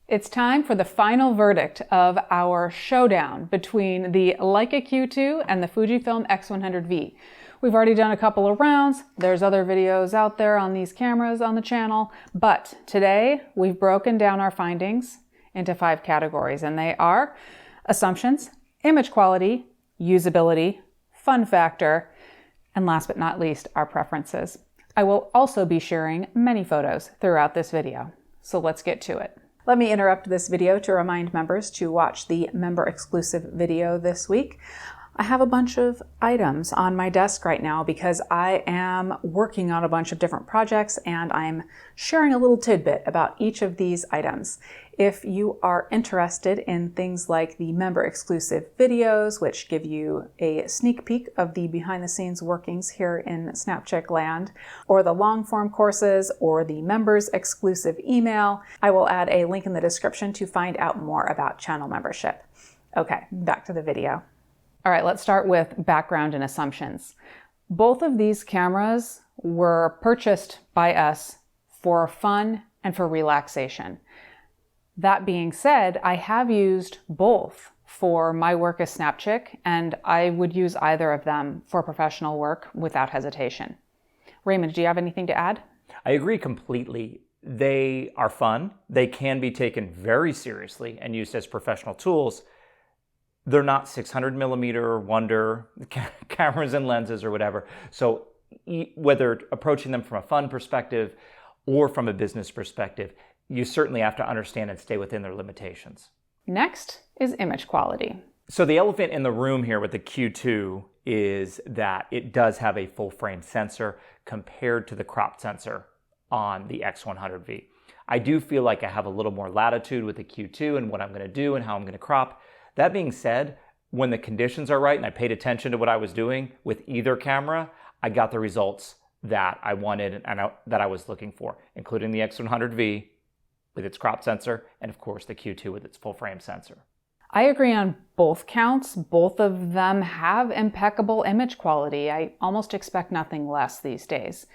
It's time for the final verdict of our showdown between the Leica Q2 and the Fujifilm X100V. We've already done a couple of rounds. There's other videos out there on these cameras on the channel, but today we've broken down our findings into 5 categories, and they are assumptions, image quality, usability, fun factor, and last but not least, our preferences. I will also be sharing many photos throughout this video, so let's get to it. Let me interrupt this video to remind members to watch the member exclusive video this week. I have a bunch of items on my desk right now because I am working on a bunch of different projects and I'm sharing a little tidbit about each of these items. If you are interested in things like the member exclusive videos, which give you a sneak peek of the behind the scenes workings here in Snapchick land, or the long form courses, or the members exclusive email, I will add a link in the description to find out more about channel membership. Okay, back to the video. All right, let's start with background and assumptions. Both of these cameras were purchased by us for fun and for relaxation. That being said, I have used both for my work as Snapchick, and I would use either of them for professional work without hesitation. Raymond, do you have anything to add? I agree completely. They are fun. They can be taken very seriously and used as professional tools. They're not 600 millimeter wonder cameras and lenses or whatever. So whether approaching them from a fun perspective or from a business perspective, you certainly have to understand and stay within their limitations. Next is image quality. So the elephant in the room here with the Q2 is that it does have a full frame sensor compared to the crop sensor on the X100V. I do feel like I have a little more latitude with the Q2 and what I'm going to do and how I'm going to crop. That being said, when the conditions are right and I paid attention to what I was doing with either camera, I got the results that I wanted and that I was looking for, including the X100V with its crop sensor and of course the Q2 with its full frame sensor. I agree on both counts. Both of them have impeccable image quality. I almost expect nothing less these days.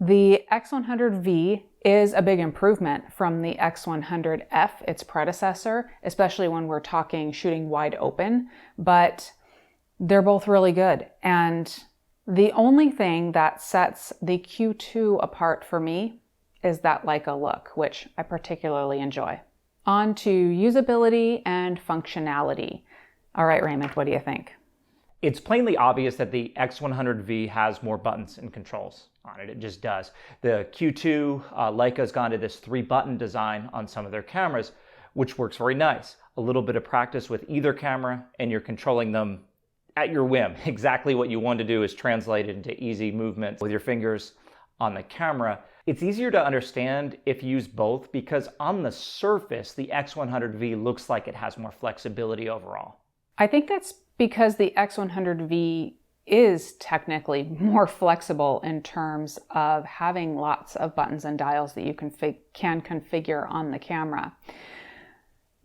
The X100V is a big improvement from the X100F, its predecessor, especially when we're talking shooting wide open, but they're both really good. And the only thing that sets the Q2 apart for me is that Leica look, which I particularly enjoy. On to usability and functionality. All right, Raymond, what do you think? It's plainly obvious that the X100V has more buttons and controls on it. It just does. The Q2, Leica's gone to this 3-button design on some of their cameras, which works very nice. A little bit of practice with either camera and you're controlling them at your whim. Exactly what you want to do is translate it into easy movements with your fingers on the camera. It's easier to understand if you use both because on the surface, the X100V looks like it has more flexibility overall. I think that's because the X100V is technically more flexible in terms of having lots of buttons and dials that you can configure on the camera.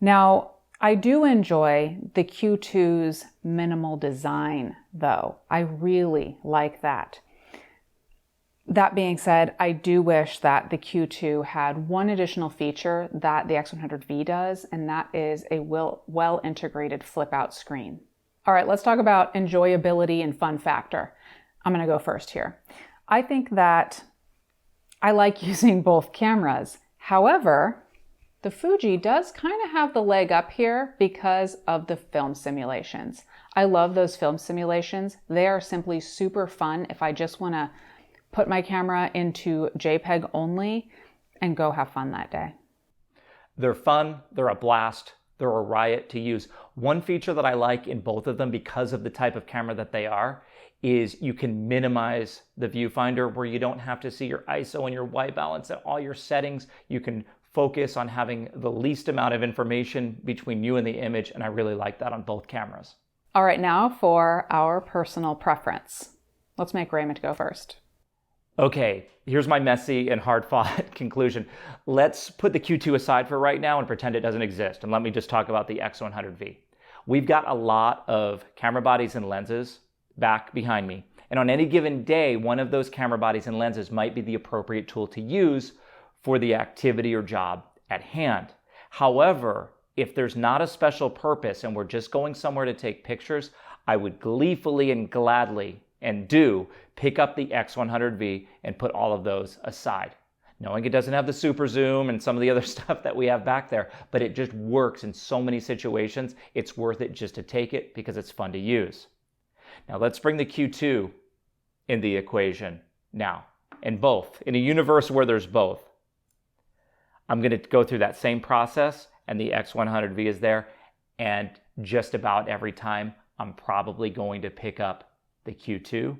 Now, I do enjoy the Q2's minimal design, though. I really like that. That being said, I do wish that the Q2 had one additional feature that the X100V does, and that is a well-integrated flip-out screen. All right, let's talk about enjoyability and fun factor. I'm going to go first here. I think that I like using both cameras. However, the Fuji does kind of have the leg up here because of the film simulations. I love those film simulations. They are simply super fun if I just want to put my camera into JPEG only and go have fun that day. They're fun, they're a blast, they're a riot to use. One feature that I like in both of them because of the type of camera that they are is you can minimize the viewfinder where you don't have to see your ISO and your white balance and all your settings. You can focus on having the least amount of information between you and the image, and I really like that on both cameras. All right, now for our personal preference. Let's make Raymond go first. Okay, here's my messy and hard-fought conclusion. Let's put the Q2 aside for right now and pretend it doesn't exist, and let me just talk about the X100V. We've got a lot of camera bodies and lenses back behind me, and on any given day, one of those camera bodies and lenses might be the appropriate tool to use for the activity or job at hand. However, if there's not a special purpose and we're just going somewhere to take pictures, I would gleefully and gladly and do pick up the X100V and put all of those aside. Knowing it doesn't have the super zoom and some of the other stuff that we have back there, but it just works in so many situations. It's worth it just to take it because it's fun to use. Now let's bring the Q2 in the equation now, in a universe where there's both. I'm going to go through that same process and the X100V is there, and just about every time I'm probably going to pick up the Q2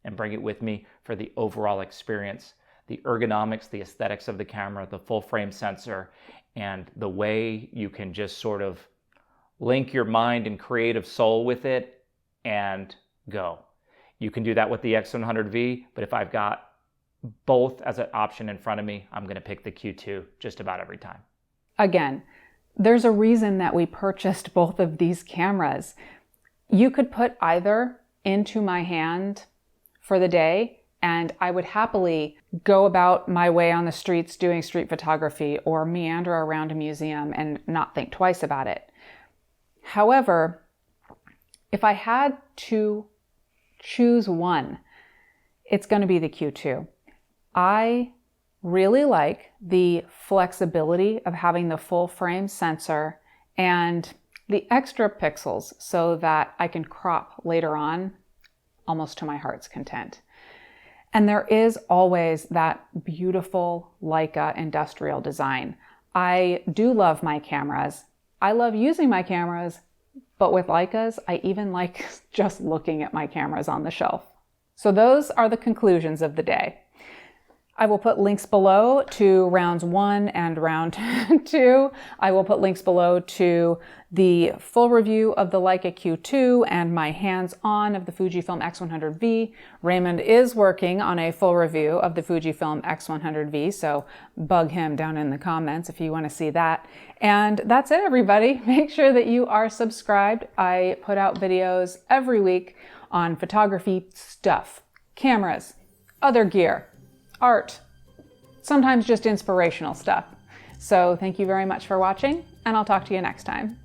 and bring it with me for the overall experience. The ergonomics, the aesthetics of the camera, the full frame sensor, and the way you can just sort of link your mind and creative soul with it and go. You can do that with the X100V, but if I've got both as an option in front of me, I'm going to pick the Q2 just about every time. Again, there's a reason that we purchased both of these cameras. You could put either into my hand for the day, and I would happily go about my way on the streets doing street photography or meander around a museum and not think twice about it. However, if I had to choose one, it's going to be the Q2. I really like the flexibility of having the full frame sensor and the extra pixels so that I can crop later on almost to my heart's content. And there is always that beautiful Leica industrial design. I do love my cameras. I love using my cameras, but with Leicas, I even like just looking at my cameras on the shelf. So those are the conclusions of the day. I will put links below to rounds 1 and round 2. I will put links below to the full review of the Leica Q2 and my hands-on of the Fujifilm X100V. Raymond is working on a full review of the Fujifilm X100V, so bug him down in the comments if you want to see that. And that's it, everybody. Make sure that you are subscribed. I put out videos every week on photography stuff, cameras, other gear, art, sometimes just inspirational stuff. So thank you very much for watching, and I'll talk to you next time.